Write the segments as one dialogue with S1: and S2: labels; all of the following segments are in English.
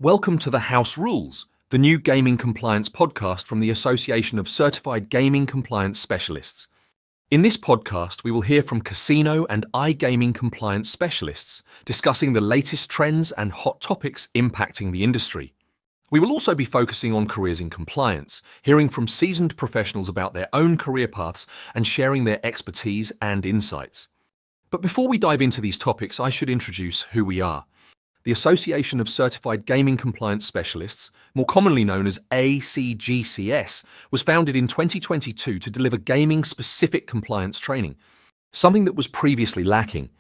S1: Welcome to the House Rules, the new gaming compliance podcast from the Association of Certified Gaming Compliance Specialists. In this podcast, we will hear from casino and iGaming compliance specialists discussing the latest trends and hot topics impacting the industry. We will also be focusing on careers in compliance, hearing from seasoned professionals about their own career paths and sharing their expertise and insights. But before we dive into these topics, I should introduce who we are. The Association of Certified Gaming Compliance Specialists, more commonly known as ACGCS, was founded in 2022 to deliver gaming-specific compliance training, something that was previously lacking.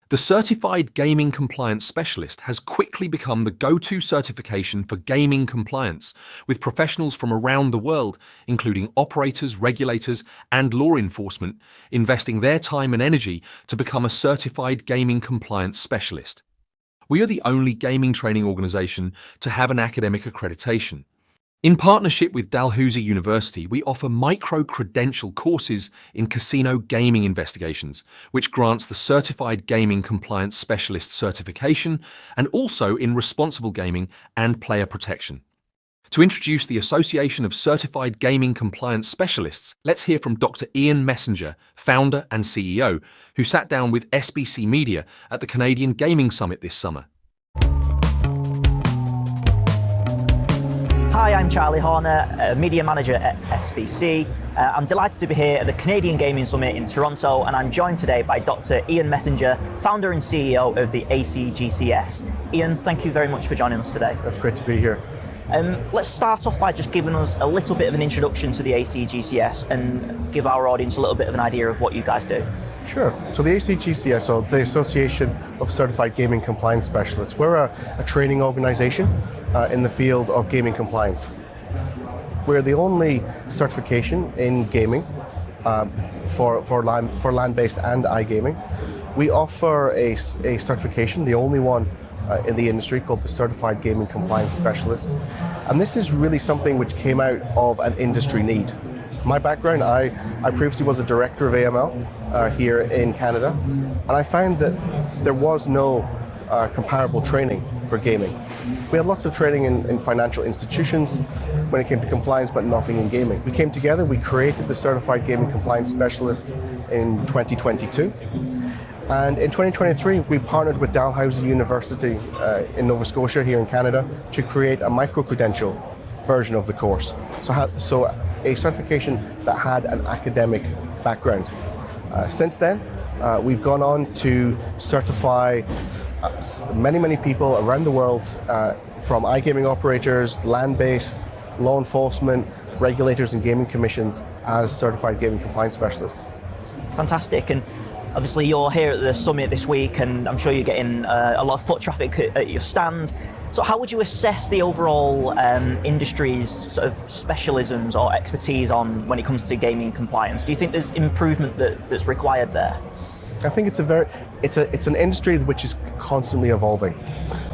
S1: The Certified Gaming Compliance Specialist has quickly become the go-to certification for gaming compliance, with professionals from around the world, including operators, regulators, and law enforcement, investing their time and energy to become a Certified Gaming Compliance Specialist. We are the only gaming training organization to have an academic accreditation. In partnership with Dalhousie University, we offer micro-credential courses in casino gaming investigations, which grants the Certified Gaming Compliance Specialist certification, and also in responsible gaming and player protection. To introduce the Association of Certified Gaming Compliance Specialists, let's hear from Dr. Ian Messenger, founder and CEO, who sat down with SBC Media at the Canadian Gaming Summit this summer.
S2: Hi, I'm Charlie Horner, Media Manager at SBC. I'm delighted to be here at the Canadian Gaming Summit in Toronto, and I'm joined today by Dr. Ian Messenger, founder and CEO of the ACGCS. Ian, thank you very much for joining us today.
S3: That's great to be here.
S2: Let's start off by just giving us a little bit of an introduction to the ACGCS and give our audience a little bit of an idea of what you guys do.
S3: Sure. So the ACGCS, or the Association of Certified Gaming Compliance Specialists, we're a training organization in the field of gaming compliance. We're the only certification in gaming for land-based and iGaming. We offer a certification, the only one in the industry, called the Certified Gaming Compliance Specialist. And this is really something which came out of an industry need. My background, I previously was a director of AML here in Canada, and I found that there was no comparable training for gaming. We had lots of training in financial institutions when it came to compliance, but nothing in gaming. We came together, we created the Certified Gaming Compliance Specialist in 2022. And in 2023, we partnered with Dalhousie University in Nova Scotia here in Canada to create a micro-credential version of the course. So a certification that had an academic background. Since then, we've gone on to certify many people around the world from iGaming operators, land-based, law enforcement, regulators and gaming commissions as certified gaming compliance specialists.
S2: Fantastic. And obviously you're here at the summit this week, and I'm sure you're getting a lot of foot traffic at your stand. So how would you assess the overall industry's sort of specialisms or expertise on when it comes to gaming compliance? Do you think there's improvement that's required there?
S3: I think it's an industry which is constantly evolving.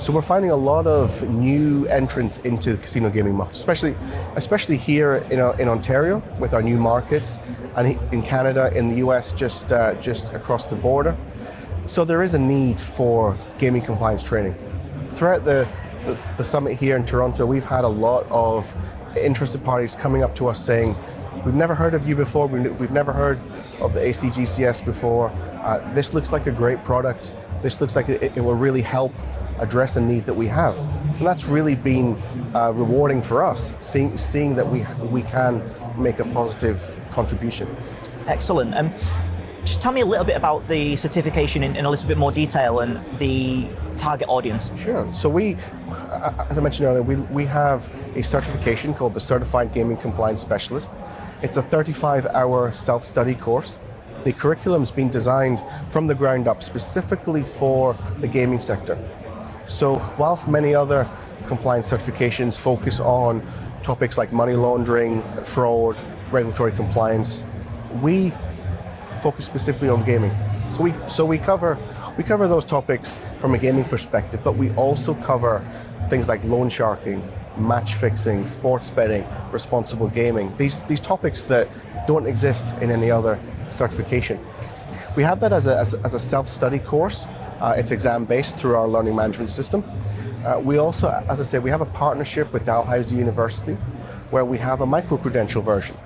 S3: So we're finding a lot of new entrants into the casino gaming market, especially here in Ontario with our new market, and in Canada, in the US, just across the border. So there is a need for gaming compliance training. Throughout the summit here in Toronto, we've had a lot of interested parties coming up to us saying, we've never heard of you before, we've never heard of the ACGCS before. This looks like a great product. This looks like it will really help address a need that we have. And that's really been rewarding for us, seeing that we can make a positive contribution. Excellent.
S2: Just tell me a little bit about the certification in a little bit more detail and the target audience.
S3: Sure. So we, as I mentioned earlier, we have a certification called the Certified Gaming Compliance Specialist. It's a 35-hour self-study course. The curriculum's been designed from the ground up specifically for the gaming sector. So whilst many other compliance certifications focus on topics like money laundering, fraud, regulatory compliance, we focus specifically on gaming. So we cover those topics from a gaming perspective, but we also cover things like loan sharking, match fixing, sports betting, responsible gaming. These topics that don't exist in any other certification. We have that as a self-study course. It's exam-based through our learning management system. We also, as I said, we have a partnership with Dalhousie University where we have a micro-credential version.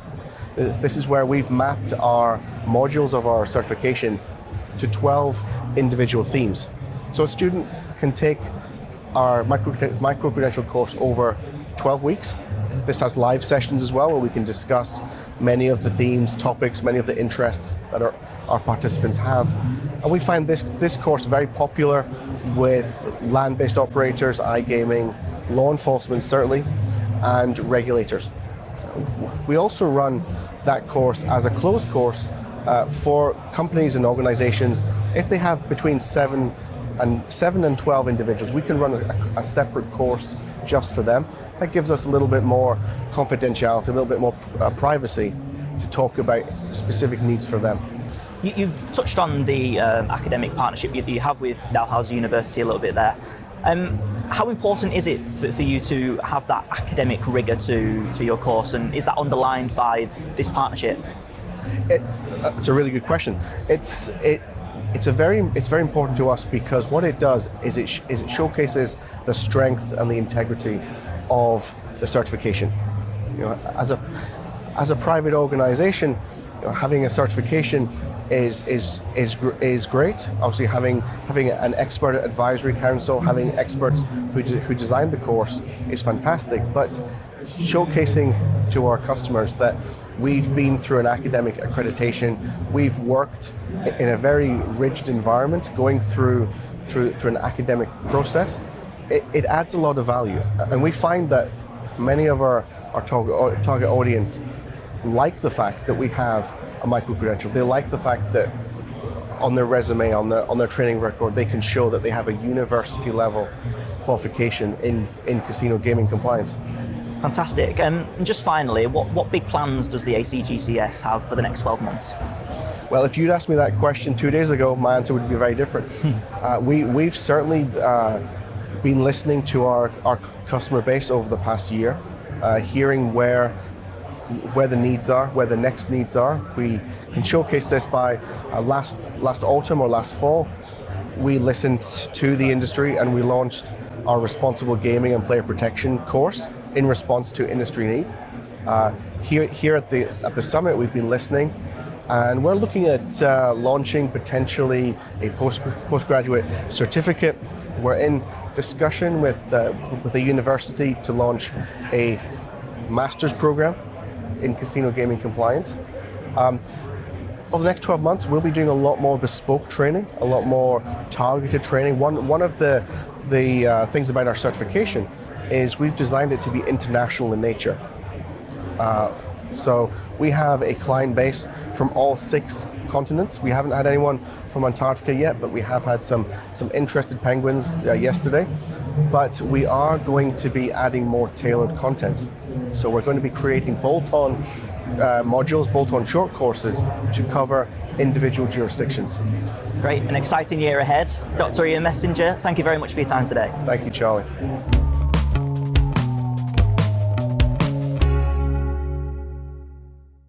S3: This is where we've mapped our modules of our certification to 12 individual themes. So a student can take our micro-credential course over 12 weeks. This has live sessions as well where we can discuss many of the themes, topics, many of the interests that our participants have. And we find this course very popular with land-based operators, iGaming, law enforcement certainly, and regulators. We also run that course as a closed course for companies and organizations. If they have between 7 and 12 individuals, we can run a separate course just for them. That gives us a little bit more confidentiality, a little bit more privacy to talk about specific needs for them.
S2: You've touched on the academic partnership you have with Dalhousie University a little bit there. How important is it for you to have that academic rigor to your course, and is that underlined by this partnership?
S3: It's a really good question. It's very important to us because what it does is it showcases the strength and the integrity of the certification. You know, as a private organization, you know, having a certification is great. Obviously, having an expert advisory council, having experts who designed the course is fantastic. But showcasing to our customers that we've been through an academic accreditation, we've worked in a very rigid environment, going through an academic process, it adds a lot of value. And we find that many of our target audience like the fact that we have a micro-credential. They like the fact that on their resume, on their training record, they can show that they have a university level qualification in casino gaming compliance.
S2: Fantastic. And just finally, what big plans does the ACGCS have for the next 12 months?
S3: Well, if you'd asked me that question 2 days ago, my answer would be very different. We've certainly been listening to our customer base over the past year, hearing where the needs are, where the next needs are. We can showcase this by last autumn or last fall. We listened to the industry and we launched our responsible gaming and player protection course in response to industry need. Here at the summit, we've been listening, and we're looking at launching potentially a postgraduate certificate. We're in discussion with a university to launch a master's program in casino gaming compliance. Over the next 12 months, we'll be doing a lot more bespoke training, a lot more targeted training. One of the things about our certification is we've designed it to be international in nature. So we have a client base from all 6 continents. We haven't had anyone from Antarctica yet, but we have had some interested penguins yesterday. But we are going to be adding more tailored content. So we're going to be creating bolt-on modules, bolt-on short courses to cover individual jurisdictions.
S2: Great, an exciting year ahead. Dr. Ian Messenger, thank you very much for your time today.
S3: Thank you, Charlie.